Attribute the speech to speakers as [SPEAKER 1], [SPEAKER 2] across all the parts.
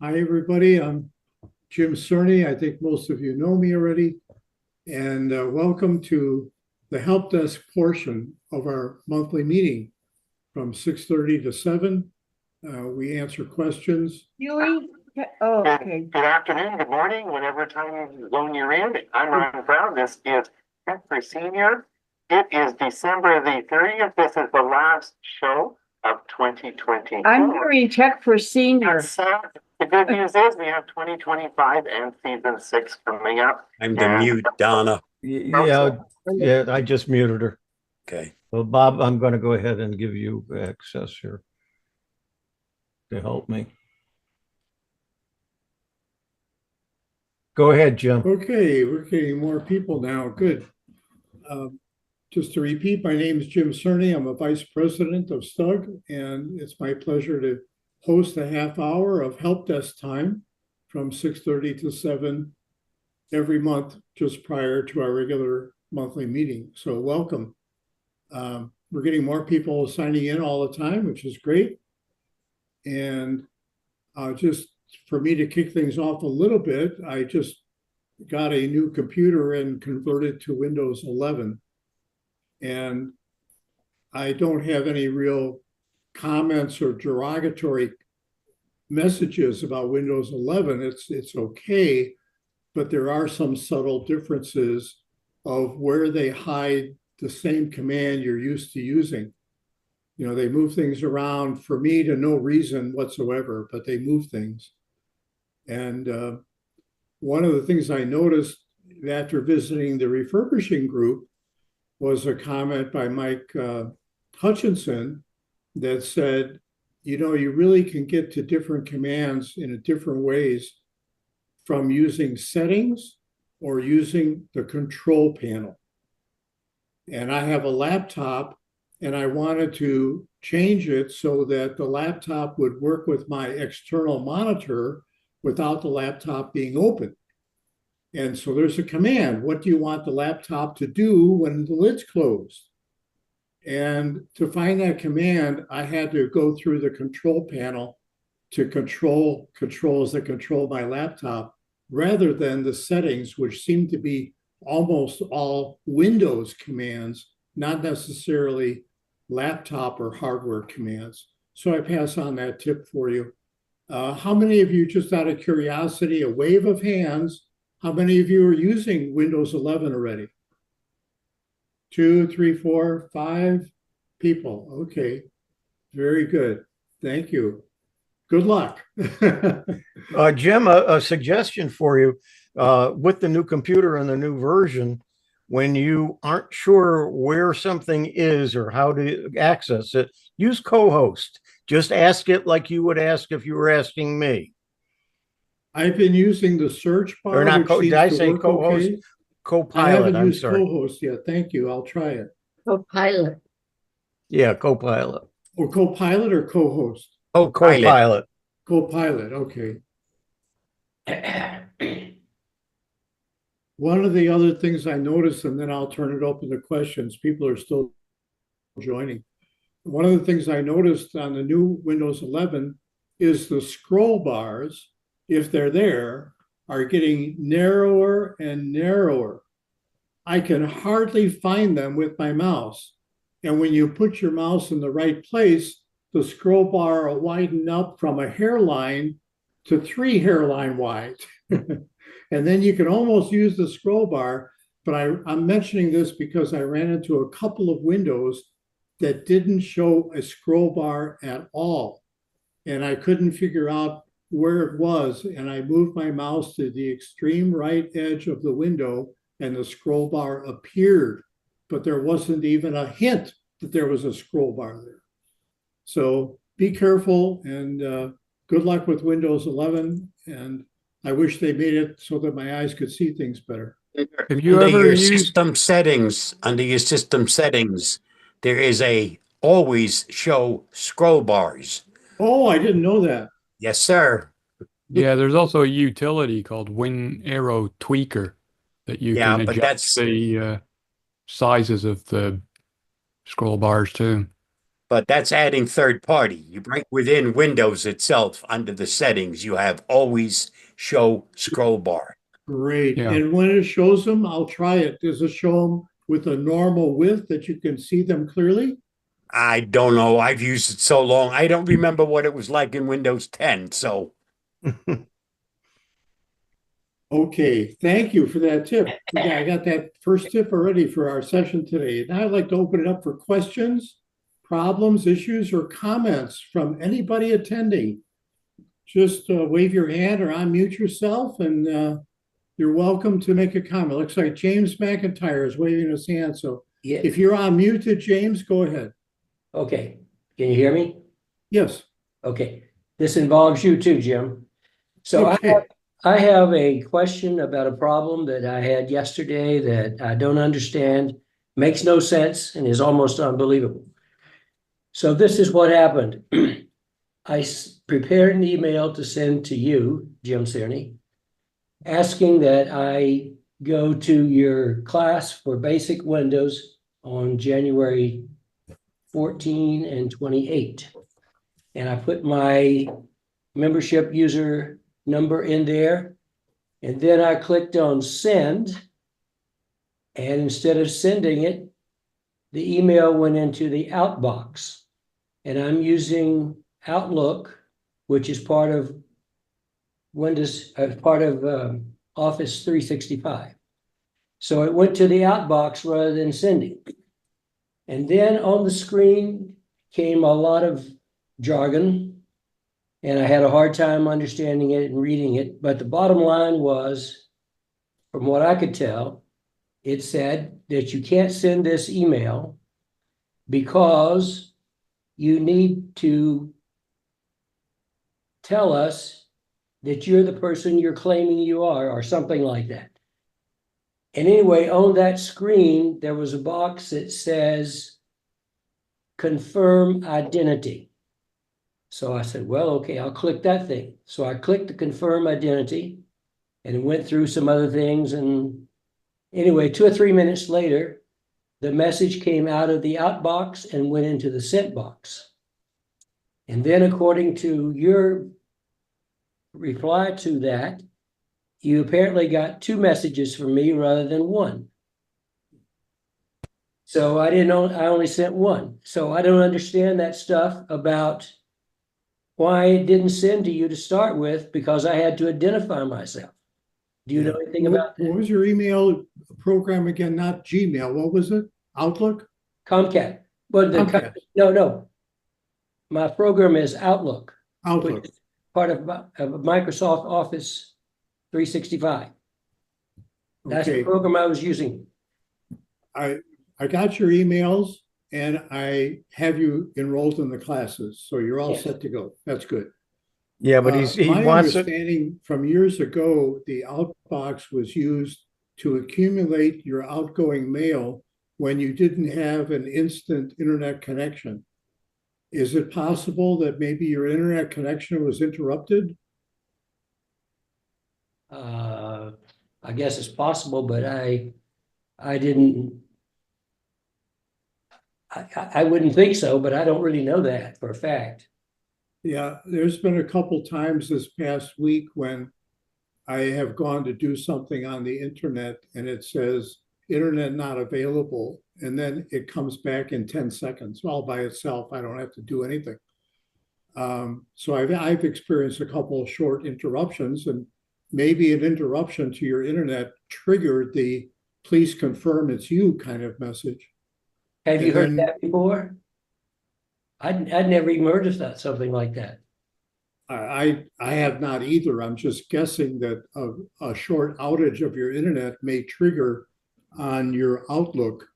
[SPEAKER 1] Hi, everybody. I'm Jim Cerny. I think most of you know me already. And welcome to the help desk portion of our monthly meeting from 6:30 to 7. We answer questions.
[SPEAKER 2] Huey? Oh, okay.
[SPEAKER 3] Good afternoon, good morning, whatever time zone you're in. I'm Ron Brown. This is Tech for Senior. It is December the 30th. This is the last show of 2020.
[SPEAKER 2] I'm hearing tech for senior.
[SPEAKER 3] The good news is we have 2025 and season 6 coming up.
[SPEAKER 4] I'm to mute Donna.
[SPEAKER 5] Yeah, I just muted her.
[SPEAKER 4] Okay.
[SPEAKER 5] Well, Bob, I'm going to go ahead and give you access here to help me. Go ahead, Jim.
[SPEAKER 1] Okay, we're getting more people now. Good. Just to repeat, my name is Jim Cerny. I'm a vice president of STUG, and it's my pleasure to host a half hour of help desk time from 6:30 to 7 every month, just prior to our regular monthly meeting. So welcome. We're getting more people signing in all the time, which is great. And just for me to kick things off a little bit, I just got a new computer and converted to Windows 11. And I don't have any real comments or derogatory messages about Windows 11. It's okay, but there are some subtle differences of where they hide the same command you're used to using. You know, they move things around for me to no reason whatsoever, but they move things. And one of the things I noticed after visiting the refurbishing group was a comment by Mike Hutchinson that said, you know, you really can get to different commands in different ways from using settings or using the control panel. And I have a laptop and I wanted to change it so that the laptop would work with my external monitor without the laptop being open. And so there's a command. What do you want the laptop to do when the lid's closed? And to find that command, I had to go through the control panel to control controls that control my laptop rather than the settings, which seem to be almost all Windows commands, not necessarily laptop or hardware commands. So I pass on that tip for you. How many of you, just out of curiosity, a wave of hands, how many of you are using Windows 11 already? 2, 3, 4, 5 people. Okay, very good. Thank you. Good luck.
[SPEAKER 5] Jim, a suggestion for you. With the new computer and the new version, when you aren't sure where something is or how to access it, use co-host. Just ask it like you would ask if you were asking me.
[SPEAKER 1] I've been using the search bar.
[SPEAKER 5] Or not, did I say co-host?
[SPEAKER 1] Okay.
[SPEAKER 5] Co-pilot,
[SPEAKER 1] I haven't
[SPEAKER 5] I'm
[SPEAKER 1] used
[SPEAKER 5] sorry.
[SPEAKER 1] co-host yet. Thank you. I'll try it.
[SPEAKER 2] Co-pilot.
[SPEAKER 5] Yeah, co-pilot.
[SPEAKER 1] Or co-pilot or co-host?
[SPEAKER 5] Oh, co-pilot.
[SPEAKER 1] Co-pilot, okay. One of the other things I noticed, and then I'll turn it open to questions. People are still joining. One of the things I noticed on the new Windows 11 is the scroll bars, if they're there, are getting narrower and narrower. I can hardly find them with my mouse. And when you put your mouse in the right place, the scroll bar will widen up from a hairline to 3 hairline wide. And then you can almost use the scroll bar. But I'm mentioning this because I ran into a couple of windows that didn't show a scroll bar at all. And I couldn't figure out where it was. And I moved my mouse to the extreme right edge of the window and the scroll bar appeared, but there wasn't even a hint that there was a scroll bar there. So be careful and good luck with Windows 11. And I wish they made it so that my eyes could see things better.
[SPEAKER 4] Have you under ever used system settings? Under your system settings, there is a always show scroll bars.
[SPEAKER 1] Oh, I didn't know that.
[SPEAKER 4] Yes, sir.
[SPEAKER 6] Yeah, there's also a utility called Win Arrow Tweaker that you can adjust the sizes of the scroll bars too.
[SPEAKER 4] but that's adding third party. You right within Windows itself, under the settings, you have always show scroll bar.
[SPEAKER 1] Great.
[SPEAKER 6] Yeah.
[SPEAKER 1] And when it shows them, I'll try it. Does it show them with a normal width that you can see them clearly?
[SPEAKER 4] I don't know. I've used it so long. I don't remember what it was like in Windows 10. So
[SPEAKER 1] Okay, thank you for that tip. Yeah, I got that first tip already for our session today. Now I'd like to open it up for questions, problems, issues, or comments from anybody attending. Just wave your hand or unmute yourself, and you're welcome to make a comment. Looks like James McIntyre is waving his hand. So
[SPEAKER 7] Yeah,
[SPEAKER 1] if you're unmuted, James, go ahead.
[SPEAKER 7] okay. Can you hear me?
[SPEAKER 1] Yes.
[SPEAKER 7] Okay. This involves you too, Jim. So
[SPEAKER 1] Okay.
[SPEAKER 7] I have a question about a problem that I had yesterday that I don't understand, makes no sense, and is almost unbelievable. So this is what happened. Prepared an email to send to you, Jim Cerny, asking that I go to your class for basic Windows on January 14 and 28. And I put my membership user number in there. And then I clicked on send. And instead of sending it, the email went into the Outbox. And I'm using Outlook, which is part of Windows, part of Office 365. So it went to the Outbox rather than sending. And then on the screen came a lot of jargon, and I had a hard time understanding it and reading it. But the bottom line was, from what I could tell, it said that you can't send this email because you need to tell us that you're the person you're claiming you are, or something like that. And anyway, on that screen, there was a box that says, confirm identity. So I said, well, okay, I'll click that thing. So I clicked the confirm identity and went through some other things. And anyway, 2 or 3 minutes later, the message came out of the outbox and went into the sent box. And then according to your reply to that, you apparently got 2 messages from me rather than 1. So I only sent 1. So I don't understand that stuff about why it didn't send to you to start with, because I had to identify myself. Do you know anything about
[SPEAKER 1] What
[SPEAKER 7] that?
[SPEAKER 1] was your email program again? Not Gmail. What was it? Outlook?
[SPEAKER 7] Comcast. But
[SPEAKER 1] Comcast.
[SPEAKER 7] no. My program is Outlook,
[SPEAKER 1] Outlook.
[SPEAKER 7] which is part of Microsoft Office 365. That's the
[SPEAKER 1] Okay.
[SPEAKER 7] program I was using.
[SPEAKER 1] I got your emails and I have you enrolled in the classes, so you're all
[SPEAKER 7] Yes.
[SPEAKER 1] set to go. That's good.
[SPEAKER 5] Yeah, but he
[SPEAKER 1] My
[SPEAKER 5] wants it.
[SPEAKER 1] understanding from years ago, the outbox was used to accumulate your outgoing mail when you didn't have an instant internet connection. Is it possible that maybe your internet connection was interrupted?
[SPEAKER 7] I guess it's possible, but I didn't. I wouldn't think so, but I don't really know that for a fact.
[SPEAKER 1] Yeah, there's been a couple times this past week when I have gone to do something on the internet and it says internet not available, and then it comes back in 10 seconds all by itself. I don't have to do anything. So I've experienced a couple of short interruptions, and maybe an interruption to your internet triggered the please confirm it's you kind of message.
[SPEAKER 7] Have you
[SPEAKER 1] And
[SPEAKER 7] heard
[SPEAKER 1] then-
[SPEAKER 7] that before? I'd never even heard of that, something like that.
[SPEAKER 1] I have not either. I'm just guessing that a short outage of your internet may trigger on your Outlook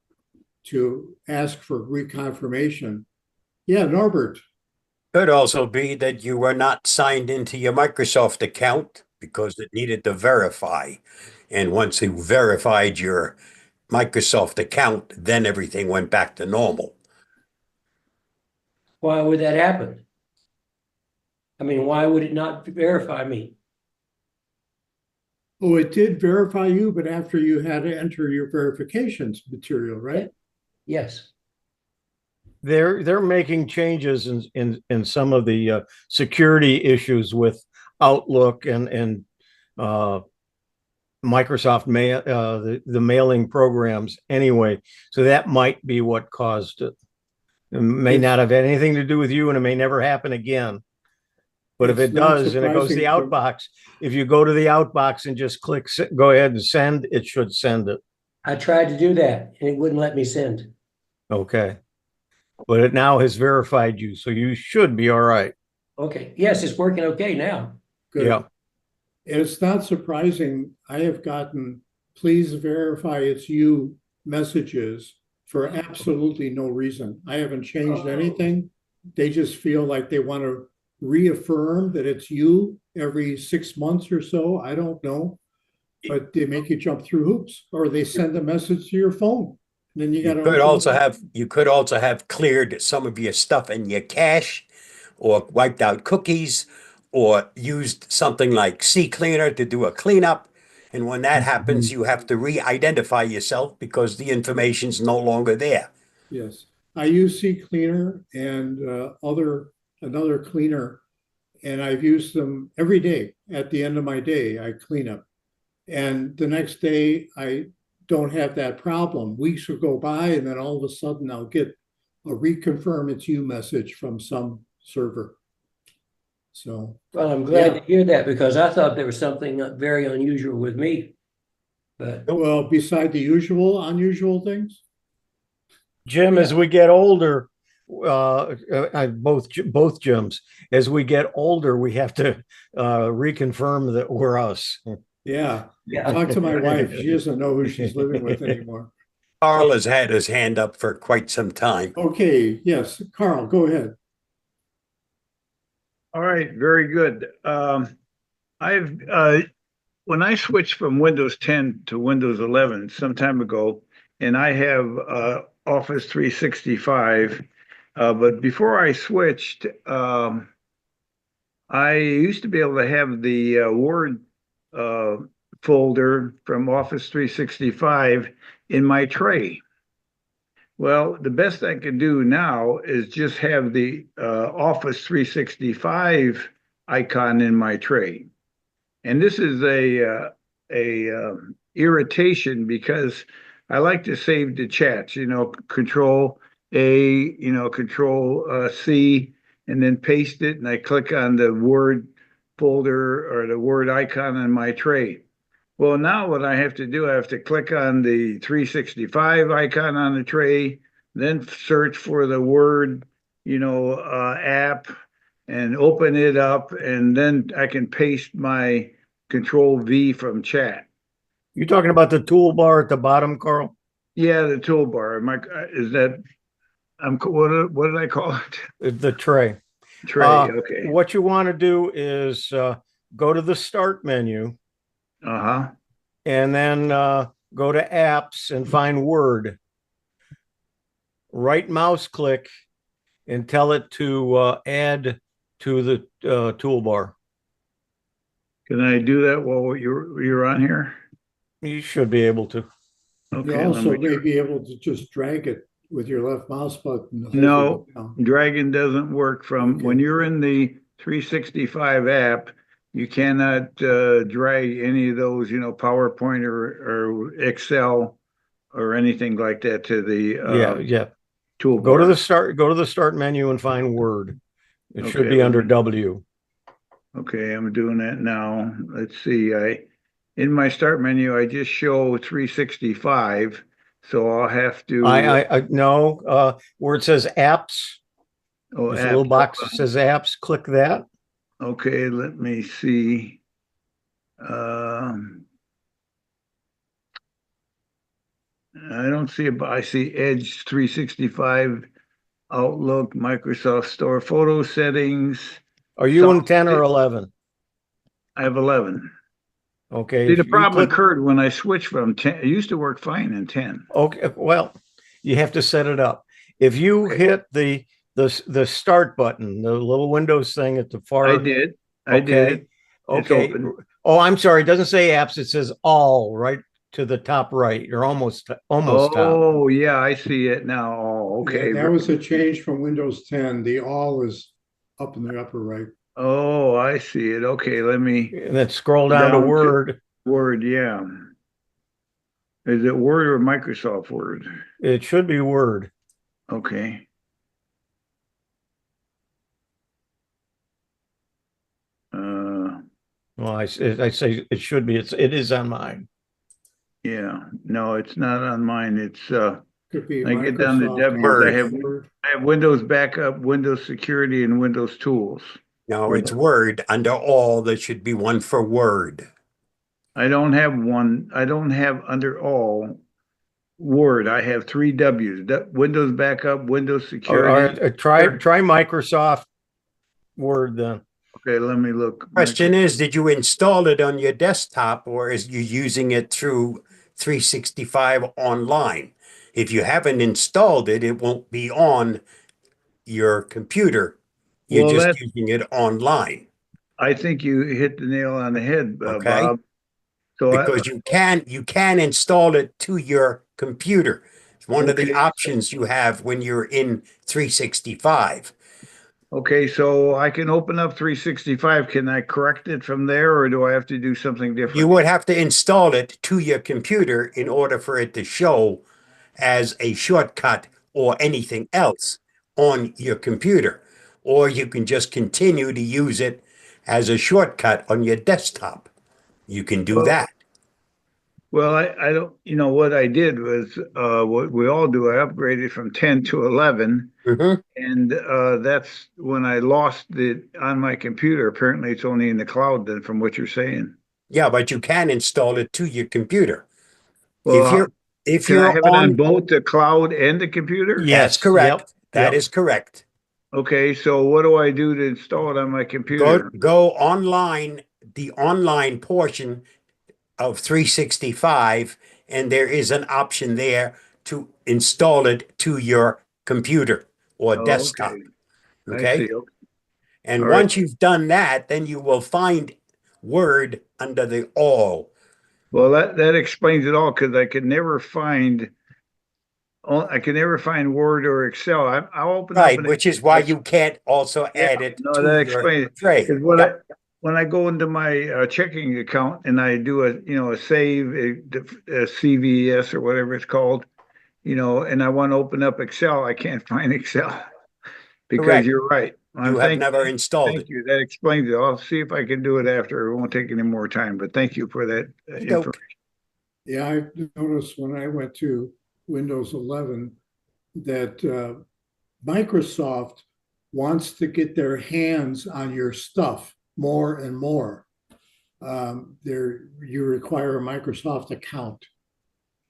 [SPEAKER 1] to ask for reconfirmation. Yeah, Norbert.
[SPEAKER 4] could also be that you were not signed into your Microsoft account because it needed to verify. And once you verified your Microsoft account, then everything went back to normal.
[SPEAKER 7] Why would that happen? I mean, why would it not verify me?
[SPEAKER 1] Oh, it did verify you, but after you had to enter your verifications material, right?
[SPEAKER 7] Yes.
[SPEAKER 5] They're making changes in some of the security issues with Outlook and Microsoft mail the mailing programs anyway. So that might be what caused it. It may not have anything to do with you, and it may never happen again. But if
[SPEAKER 1] It's
[SPEAKER 5] it
[SPEAKER 1] not
[SPEAKER 5] does, and it goes to the
[SPEAKER 1] surprising to-
[SPEAKER 5] outbox, if you go to the outbox and just click, go ahead and send, it should send it.
[SPEAKER 7] I tried to do that and it wouldn't let me send.
[SPEAKER 5] Okay. But it now has verified you, so you should be all right.
[SPEAKER 7] Okay, yes, it's working okay now.
[SPEAKER 1] Good.
[SPEAKER 5] Yeah.
[SPEAKER 1] And it's not surprising, I have gotten, please verify it's you messages for absolutely no reason. I haven't changed anything. They just feel like they want to reaffirm that it's you every 6 months or so. I don't know. But they make you jump through hoops, or they send a message to your phone. Then you got to.
[SPEAKER 4] You could also have cleared some of your stuff in your cache, or wiped out cookies, or used something like CCleaner to do a cleanup. And when that happens, you have to re-identify yourself because the information's no longer there.
[SPEAKER 1] Yes, I use CCleaner and another cleaner, and I've used them every day. At the end of my day, I clean up. And the next day, I don't have that problem. Weeks will go by, and then all of a sudden, I'll get a reconfirm it's you message from some server. So,
[SPEAKER 7] Well, I'm glad
[SPEAKER 1] Yeah.
[SPEAKER 7] to hear that because I thought there was something very unusual with me. But
[SPEAKER 1] well, beside the unusual things,
[SPEAKER 5] Jim, as we get older, both Jims, as we get older, we have to reconfirm that we're us.
[SPEAKER 1] yeah.
[SPEAKER 7] yeah,
[SPEAKER 1] Talk to my wife. She doesn't know who she's living with anymore.
[SPEAKER 4] Carl has had his hand up for quite some time.
[SPEAKER 1] Okay, yes, Carl, go ahead.
[SPEAKER 8] All right, very good. I've when I switched from Windows 10 to Windows 11 some time ago, and I have Office 365, but before I switched, I used to be able to have the Word folder from Office 365 in my tray. Well, the best I can do now is just have the Office 365 icon in my tray. And this is a irritation because I like to save the chats, Control A, Control C, and then paste it. And I click on the Word folder or the Word icon in my tray. Well, now what I have to do, I have to click on the 365 icon on the tray, then search for the Word, app and open it up, and then I can paste my Control V from chat.
[SPEAKER 5] You talking about the toolbar at the bottom, Carl?
[SPEAKER 8] Yeah, the toolbar. What did I call it?
[SPEAKER 5] The tray.
[SPEAKER 8] Tray, okay.
[SPEAKER 5] What you want to do is go to the start menu.
[SPEAKER 8] Uh-huh.
[SPEAKER 5] And then go to apps and find Word. Right mouse click and tell it to add to the toolbar.
[SPEAKER 8] Can I do that while you're on here?
[SPEAKER 5] You should be able to.
[SPEAKER 1] You
[SPEAKER 8] Okay.
[SPEAKER 1] also may be able to just drag it with your left mouse button.
[SPEAKER 8] No,
[SPEAKER 1] down.
[SPEAKER 8] dragging doesn't work
[SPEAKER 1] Okay.
[SPEAKER 8] when you're in the 365 app. You cannot drag any of those, PowerPoint or Excel or anything like that to the
[SPEAKER 5] Yeah.
[SPEAKER 8] toolbar.
[SPEAKER 5] Go to the start menu and find Word. It should
[SPEAKER 8] Okay,
[SPEAKER 5] be under W.
[SPEAKER 8] Okay, I'm doing that now. Let's see. In my start menu, I just show 365, so I'll have to.
[SPEAKER 5] I no, where it says apps.
[SPEAKER 8] Oh,
[SPEAKER 5] There's a little box that says apps. Click that.
[SPEAKER 8] Okay, let me see. I don't see it, but I see Edge 365, Outlook, Microsoft Store, photo settings.
[SPEAKER 5] Are you in 10 or 11?
[SPEAKER 8] I have 11.
[SPEAKER 5] Okay.
[SPEAKER 8] See,
[SPEAKER 5] if
[SPEAKER 8] the
[SPEAKER 5] you
[SPEAKER 8] problem
[SPEAKER 5] click-
[SPEAKER 8] occurred when I switched from 10. It used to work fine in 10.
[SPEAKER 5] Okay, well, you have to set it up. If you hit the start button, the little Windows thing at the far.
[SPEAKER 8] I did. I did. It's
[SPEAKER 5] Okay.
[SPEAKER 8] open.
[SPEAKER 5] Oh, I'm sorry. It doesn't say apps. It says all, right? to the top right. You're almost top.
[SPEAKER 8] Oh, yeah, I see it now. Oh,
[SPEAKER 1] Yeah,
[SPEAKER 8] okay.
[SPEAKER 1] that was a change from Windows 10. The all is up in the upper right.
[SPEAKER 8] Oh, I see it. Okay, let me
[SPEAKER 5] And then scroll down to
[SPEAKER 8] Down to-
[SPEAKER 5] Word.
[SPEAKER 8] Word, yeah. Is it Word or Microsoft Word?
[SPEAKER 5] It should be Word.
[SPEAKER 8] Okay.
[SPEAKER 5] Well, I say it should be. It is on mine.
[SPEAKER 8] Yeah, no, it's not on mine. It's
[SPEAKER 1] Could be
[SPEAKER 8] I get down to
[SPEAKER 1] Microsoft
[SPEAKER 8] W's.
[SPEAKER 1] Word.
[SPEAKER 8] I have Windows Backup, Windows Security, and Windows Tools.
[SPEAKER 4] No, it's Word. Under all, there should be one for Word.
[SPEAKER 8] I don't have one. I don't have under all Word. I have 3 W's. Windows Backup, Windows
[SPEAKER 5] All
[SPEAKER 8] Security.
[SPEAKER 5] right, try Microsoft Word then.
[SPEAKER 8] Okay, let me look.
[SPEAKER 4] Question is, did you install it on your desktop or is you using it through 365 online? If you haven't installed it, it won't be on your computer. You're
[SPEAKER 8] Well,
[SPEAKER 4] just using it online,
[SPEAKER 8] I think you hit the nail on the head,
[SPEAKER 4] okay?
[SPEAKER 8] Bob. So
[SPEAKER 4] Because you can install it to your computer. It's one of the
[SPEAKER 8] Okay.
[SPEAKER 4] options you have when you're in 365.
[SPEAKER 8] okay, so I can open up 365. Can I correct it from there, or do I have to do something different?
[SPEAKER 4] You would have to install it to your computer in order for it to show as a shortcut or anything else on your computer. Or you can just continue to use it as a shortcut on your desktop. You can do
[SPEAKER 8] Well,
[SPEAKER 4] that.
[SPEAKER 8] Well, I don't, what I did was, what we all do, I upgraded from 10 to 11.
[SPEAKER 4] Mhm.
[SPEAKER 8] And that's when I lost it on my computer. Apparently, it's only in the cloud then, from what you're saying.
[SPEAKER 4] Yeah, but you can install it to your computer.
[SPEAKER 8] Well,
[SPEAKER 4] If
[SPEAKER 8] can I
[SPEAKER 4] you're
[SPEAKER 8] have it on
[SPEAKER 4] on,
[SPEAKER 8] both the cloud and the computer?
[SPEAKER 5] Yes,
[SPEAKER 4] that's correct.
[SPEAKER 5] yep,
[SPEAKER 4] That
[SPEAKER 5] yep.
[SPEAKER 4] is correct.
[SPEAKER 8] Okay, so what do I do to install it on my computer?
[SPEAKER 4] Go online, the online portion of 365, and there is an option there to install it to your computer or
[SPEAKER 8] Oh,
[SPEAKER 4] desktop.
[SPEAKER 8] okay, I
[SPEAKER 4] Okay.
[SPEAKER 8] see. Okay.
[SPEAKER 4] And
[SPEAKER 8] All right.
[SPEAKER 4] once you've done that, then you will find Word under the all.
[SPEAKER 8] Well, that explains it all because I could never find Word or Excel. I'll open up
[SPEAKER 4] Right,
[SPEAKER 8] an
[SPEAKER 4] which is why you can't also
[SPEAKER 8] Yeah,
[SPEAKER 4] add it
[SPEAKER 8] no,
[SPEAKER 4] to
[SPEAKER 8] that
[SPEAKER 4] your
[SPEAKER 8] explains it.
[SPEAKER 4] tray.
[SPEAKER 8] Because when I go into my checking account and I do a save, a CVS or whatever it's called, and I want to open up Excel, I can't find Excel because
[SPEAKER 4] Correct.
[SPEAKER 8] you're right.
[SPEAKER 4] You have never installed
[SPEAKER 8] Thank
[SPEAKER 4] it.
[SPEAKER 8] you. That explains it. I'll see if I can do it after. It won't take any more time, but thank you for that information.
[SPEAKER 1] Yeah, I noticed when I went to Windows 11 that Microsoft wants to get their hands on your stuff more and more. You require a Microsoft account,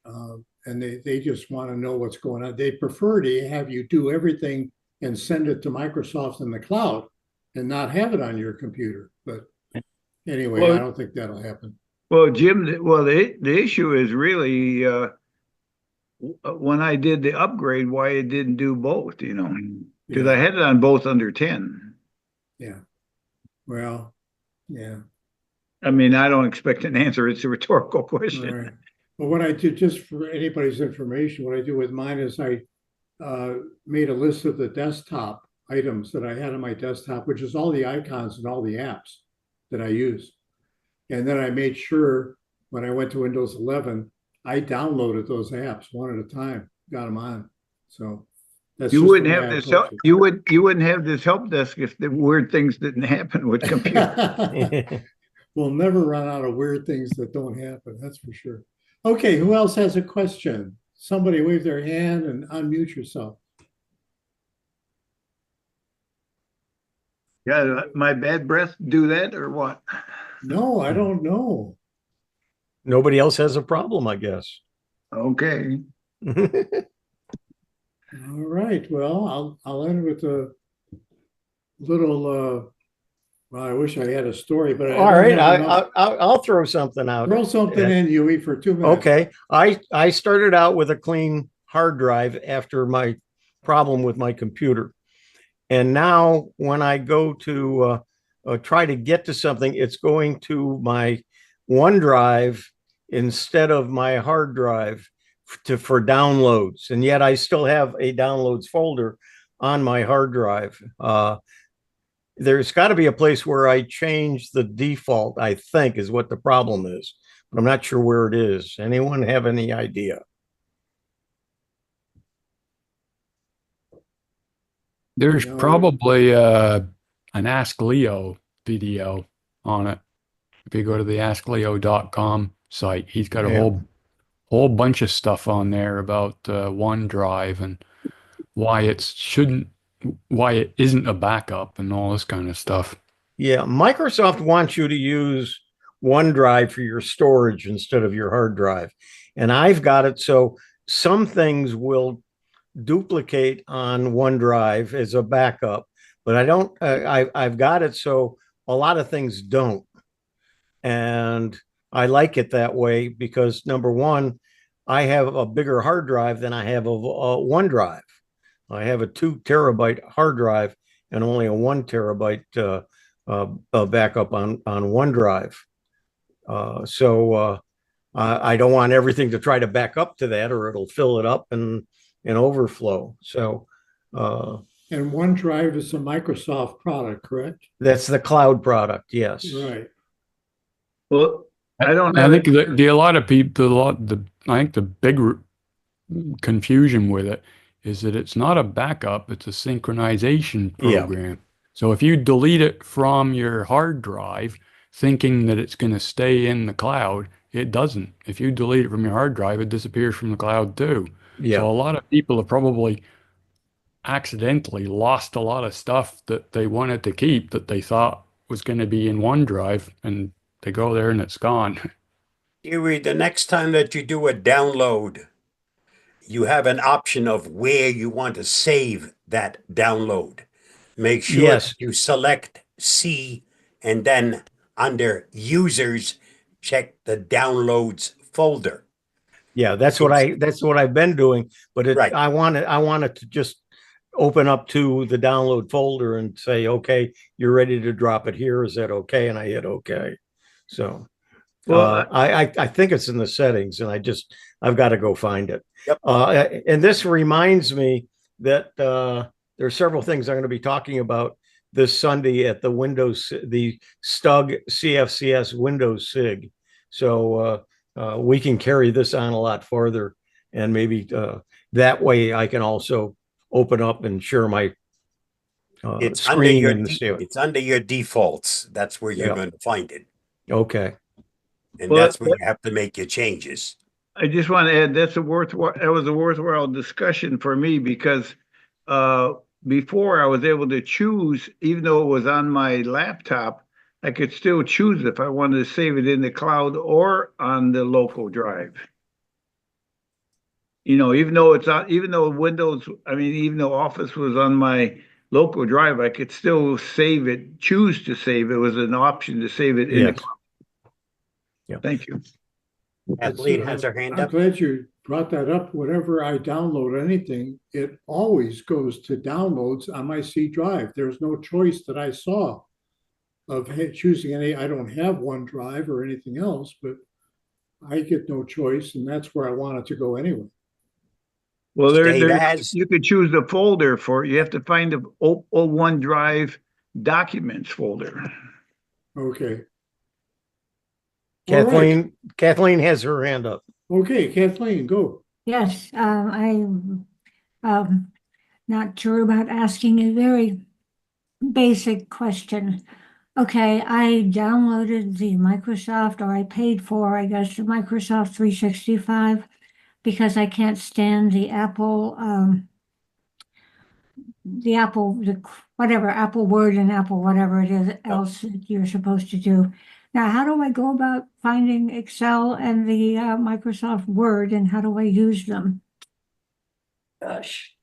[SPEAKER 1] and they just want to know what's going on. They prefer to have you do everything and send it to Microsoft in the cloud and not have it on your computer. But anyway,
[SPEAKER 8] Well,
[SPEAKER 1] I don't think that'll happen.
[SPEAKER 8] Well, Jim, the issue is really when I did the upgrade, why it didn't do both, because I had it on both under 10.
[SPEAKER 1] Yeah. Well, yeah.
[SPEAKER 8] I mean, I don't expect an answer. It's a rhetorical question.
[SPEAKER 1] Right. Well, what I do, just for anybody's information, what I do with mine is I made a list of the desktop items that I had on my desktop, which is all the icons and all the apps that I use. And then I made sure when I went to Windows 11, I downloaded those apps one at a time, got them on. So that's
[SPEAKER 8] You
[SPEAKER 1] just
[SPEAKER 8] wouldn't
[SPEAKER 1] the
[SPEAKER 8] have
[SPEAKER 1] way I
[SPEAKER 8] this
[SPEAKER 1] approach
[SPEAKER 8] help. You wouldn't have this help desk if the weird things didn't happen with computers.
[SPEAKER 1] it. We'll never run out of weird things that don't happen. That's for sure. Okay, who else has a question? Somebody wave their hand and unmute yourself.
[SPEAKER 8] Yeah, my bad breath do that or what?
[SPEAKER 1] No, I don't know.
[SPEAKER 5] Nobody else has a problem, I guess.
[SPEAKER 8] Okay.
[SPEAKER 1] All right. Well, I'll end with a little. Well, I wish I had a story, but
[SPEAKER 5] All right, I'll throw something out.
[SPEAKER 1] Throw something in, Huey, for 2 minutes.
[SPEAKER 5] Okay, I started out with a clean hard drive after my problem with my computer, and now when I go to try to get to something, it's going to my OneDrive instead of my hard drive for downloads. And yet I still have a downloads folder on my hard drive. There's got to be a place where I change the default, I think, is what the problem is. But I'm not sure where it is. Anyone have any idea?
[SPEAKER 6] There's
[SPEAKER 1] No.
[SPEAKER 6] probably an Ask Leo video on it. If you go to the askleo.com site, he's got a
[SPEAKER 5] Yeah.
[SPEAKER 6] whole bunch of stuff on there about OneDrive and why it isn't a backup and all this kind of stuff.
[SPEAKER 5] Yeah, Microsoft wants you to use OneDrive for your storage instead of your hard drive. And I've got it so some things will duplicate on OneDrive as a backup, but I don't, I've got it so a lot of things don't. And I like it that way because number one, I have a bigger hard drive than I have a OneDrive. I have a 2 terabyte hard drive and only a 1 terabyte backup on OneDrive. So I don't want everything to try to back up to that, or it'll fill it up and overflow. So
[SPEAKER 1] And OneDrive is a Microsoft product, correct?
[SPEAKER 5] that's the cloud product. Yes.
[SPEAKER 1] Right.
[SPEAKER 8] Well, I don't
[SPEAKER 6] I
[SPEAKER 8] have
[SPEAKER 6] think a lot of people, I think the big confusion with it is that it's not a backup, it's a synchronization
[SPEAKER 5] Yeah.
[SPEAKER 6] program. So if you delete it from your hard drive, thinking that it's going to stay in the cloud, it doesn't. If you delete it from your hard drive, it disappears from the cloud too.
[SPEAKER 5] Yeah.
[SPEAKER 6] So a lot of people have probably accidentally lost a lot of stuff that they wanted to keep that they thought was going to be in OneDrive, and they go there and it's gone.
[SPEAKER 4] Huey, the next time that you do a download, you have an option of where you want to save that download. Make sure
[SPEAKER 5] Yes.
[SPEAKER 4] you select C and then under users, check the downloads folder.
[SPEAKER 5] Yeah, that's what I've been doing, but
[SPEAKER 4] Right.
[SPEAKER 5] I want it to just open up to the download folder and say, okay, you're ready to drop it here. Is that okay? And I hit okay. So
[SPEAKER 8] Well,
[SPEAKER 5] I think it's in the settings, and I've got to go find it.
[SPEAKER 4] Yep.
[SPEAKER 5] And this reminds me that there are several things I'm going to be talking about this Sunday at the STUG CFCS Windows SIG. So we can carry this on a lot farther, and maybe that way I can also open up and share my
[SPEAKER 4] It's under
[SPEAKER 5] screen
[SPEAKER 4] your
[SPEAKER 5] and see it.
[SPEAKER 4] it's under your defaults. That's where you're
[SPEAKER 5] Yeah.
[SPEAKER 4] going to find it.
[SPEAKER 5] Okay.
[SPEAKER 4] And
[SPEAKER 8] Well,
[SPEAKER 4] that's where you have to make your changes.
[SPEAKER 8] I just want to add, that was a worthwhile discussion for me because before I was able to choose, even though it was on my laptop, I could still choose if I wanted to save it in the cloud or on the local drive. You know, even though even though Office was on my local drive, I could still choose to save. It was an option to save it in the
[SPEAKER 5] Yes.
[SPEAKER 8] cloud.
[SPEAKER 5] Yeah.
[SPEAKER 8] Thank you.
[SPEAKER 4] Kathleen has her hand
[SPEAKER 1] I'm
[SPEAKER 4] up.
[SPEAKER 1] glad you brought that up. Whenever I download anything, it always goes to downloads on my C drive. There's no choice that I saw of choosing any. I don't have OneDrive or anything else, but I get no choice, and that's where I want it to go anyway.
[SPEAKER 8] Well,
[SPEAKER 4] Stay
[SPEAKER 8] you could choose the folder you have to find the OneDrive documents folder.
[SPEAKER 1] Okay. All right.
[SPEAKER 5] Kathleen has her hand up.
[SPEAKER 1] Okay, Kathleen, go.
[SPEAKER 9] Yes, I'm not sure about asking a very basic question. Okay, I downloaded the Microsoft, or I paid for, I guess, the Microsoft 365 because I can't stand the Apple, Apple Word and Apple whatever it is else that you're supposed to do. Now, how do I go about finding Excel and the Microsoft Word, and how do I use them?
[SPEAKER 7] Gosh.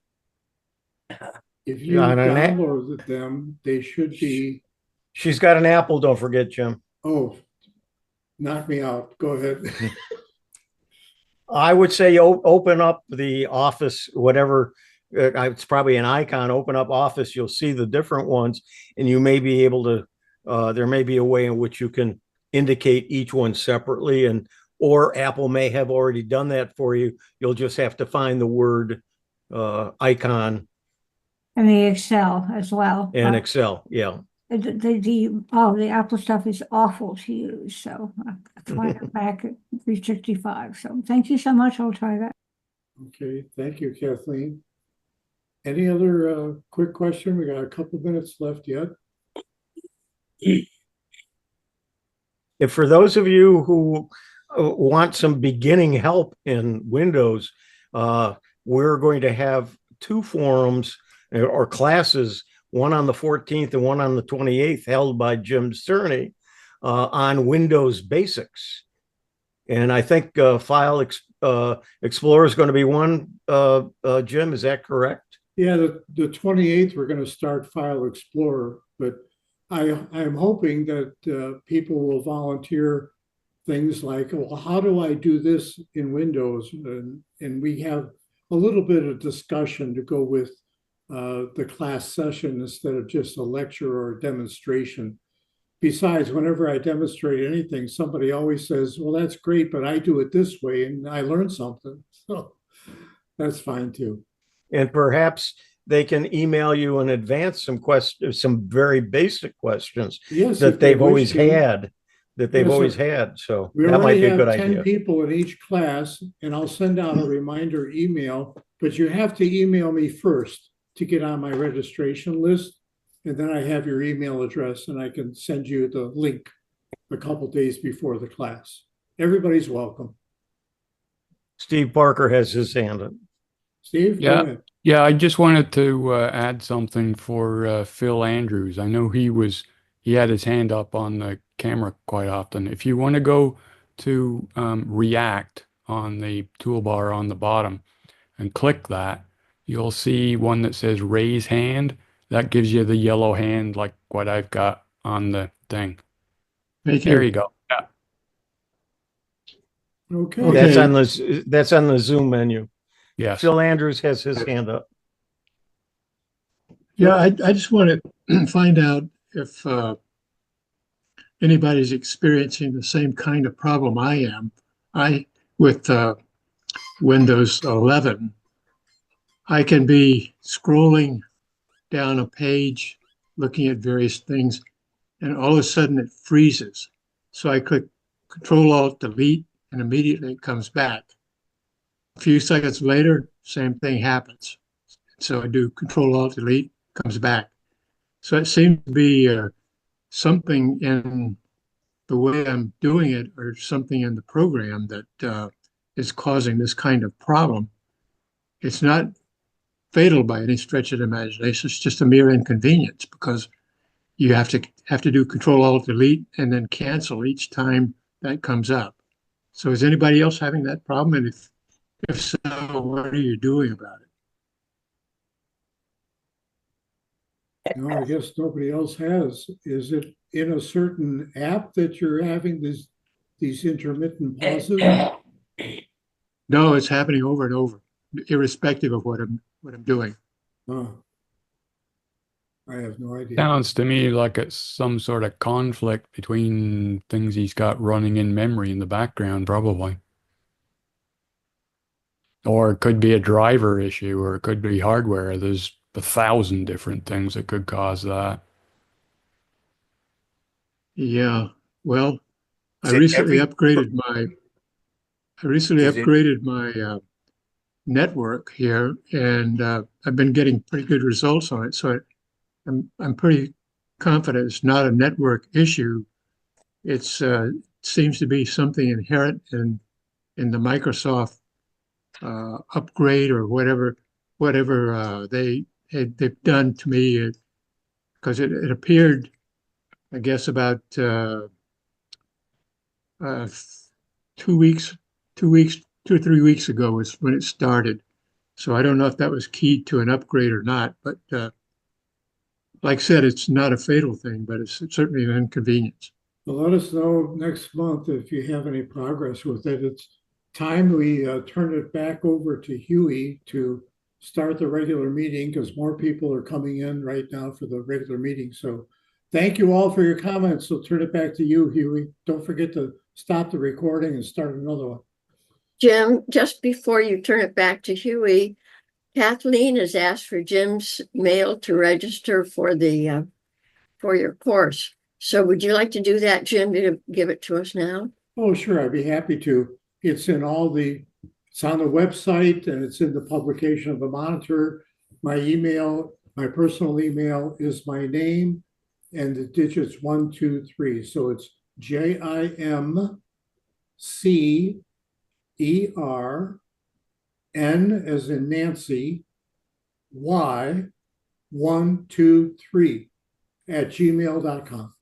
[SPEAKER 1] If you
[SPEAKER 5] On an
[SPEAKER 1] downloaded them, they should be,
[SPEAKER 5] She's got an Apple, don't forget, Jim.
[SPEAKER 1] oh, knock me out. Go ahead.
[SPEAKER 5] I would say open up the Office, whatever, it's probably an icon, open up Office, you'll see the different ones, and you may be able to, there may be a way in which you can indicate each one separately and or Apple may have already done that for you. You'll just have to find the Word icon
[SPEAKER 9] And the Excel as well.
[SPEAKER 5] in Excel. Yeah.
[SPEAKER 9] The Apple stuff is awful to use, so that's why I'm back at 365. So thank you so much. I'll try that.
[SPEAKER 1] Okay, thank you, Kathleen. Any other quick question? We got a couple minutes left yet.
[SPEAKER 5] If for those of you who want some beginning help in Windows, we're going to have two forums or classes, one on the 14th and one on the 28th, held by Jim Cerny on Windows basics. And I think File Explorer is going to be one, Jim, is that correct?
[SPEAKER 1] Yeah, the 28th, we're going to start File Explorer, but I'm hoping that people will volunteer things like, well, how do I do this in Windows? And we have a little bit of discussion to go with the class session instead of just a lecture or a demonstration. Besides, whenever I demonstrate anything, somebody always says, well, that's great, but I do it this way and I learned something. So that's fine too.
[SPEAKER 5] And perhaps they can email you in advance some questions, some very basic questions that they've always had, So that might be a good idea.
[SPEAKER 1] We already have 10 people in each class, and I'll send out a reminder email, but you have to email me first to get on my registration list. And then I have your email address and I can send you the link a couple days before the class. Everybody's welcome.
[SPEAKER 5] Steve Parker has his hand up.
[SPEAKER 1] Steve?
[SPEAKER 6] Yeah.
[SPEAKER 1] Go ahead.
[SPEAKER 6] Yeah, I just wanted to add something for Phil Andrews. I know he had his hand up on the camera quite often. If you want to go to React on the toolbar on the bottom and click that, you'll see one that says raise hand. That gives you the yellow hand like what I've got on the thing.
[SPEAKER 10] Thank you.
[SPEAKER 6] There you go. Yeah.
[SPEAKER 1] Okay.
[SPEAKER 5] That's on the Zoom menu.
[SPEAKER 6] Yes.
[SPEAKER 5] Phil Andrews has his hand up.
[SPEAKER 10] Yeah, I just want to find out if anybody's experiencing the same kind of problem I am. With Windows 11, I can be scrolling down a page, looking at various things, and all of a sudden it freezes. So I click Control-Alt-Delete, and immediately it comes back. A few seconds later, same thing happens. So I do Control-Alt-Delete, comes back. So it seems to be something in the way I'm doing it, or something in the program that is causing this kind of problem. It's not fatal by any stretch of the imagination. It's just a mere inconvenience because you have to do Control-Alt-Delete and then cancel each time that comes up. So is anybody else having that problem? And if so, what are you doing about it?
[SPEAKER 1] No, I guess nobody else has. Is it in a certain app that you're having these intermittent pauses?
[SPEAKER 10] No, it's happening over and over, irrespective of what I'm doing.
[SPEAKER 1] Oh, I have no idea.
[SPEAKER 6] Sounds to me like it's some sort of conflict between things he's got running in memory in the background, probably. Or it could be a driver issue, or it could be hardware. There's 1,000 different things that could cause that.
[SPEAKER 10] Yeah, well, I
[SPEAKER 4] Is it
[SPEAKER 10] recently
[SPEAKER 4] every-
[SPEAKER 10] upgraded my network here, and I've been getting pretty good results on it. So I'm pretty confident it's not a network issue. It's seems to be something inherent in the Microsoft upgrade or whatever they've done to me, because it appeared, I guess, about 2 or 3 weeks ago was when it started. So I don't know if that was keyed to an upgrade or not, but like I said, it's not a fatal thing, but it's certainly an inconvenience.
[SPEAKER 1] Well, let us know next month if you have any progress with it. It's time we turn it back over to Huey to start the regular meeting, because more people are coming in right now for the regular meeting. So Thank you all for your comments. So turn it back to you, Huey. Don't forget to stop the recording and start another one.
[SPEAKER 2] Jim, just before you turn it back to Huey, Kathleen has asked for Jim's mail to register for the for your course. So would you like to do that, Jim, to give it to us now?
[SPEAKER 1] Oh, sure, I'd be happy to. It's on the website and it's in the publication of the Monitor. My email, my personal email is my name and the digits 123. So it's JIMCERN as in Nancy, Y123 @gmail.com.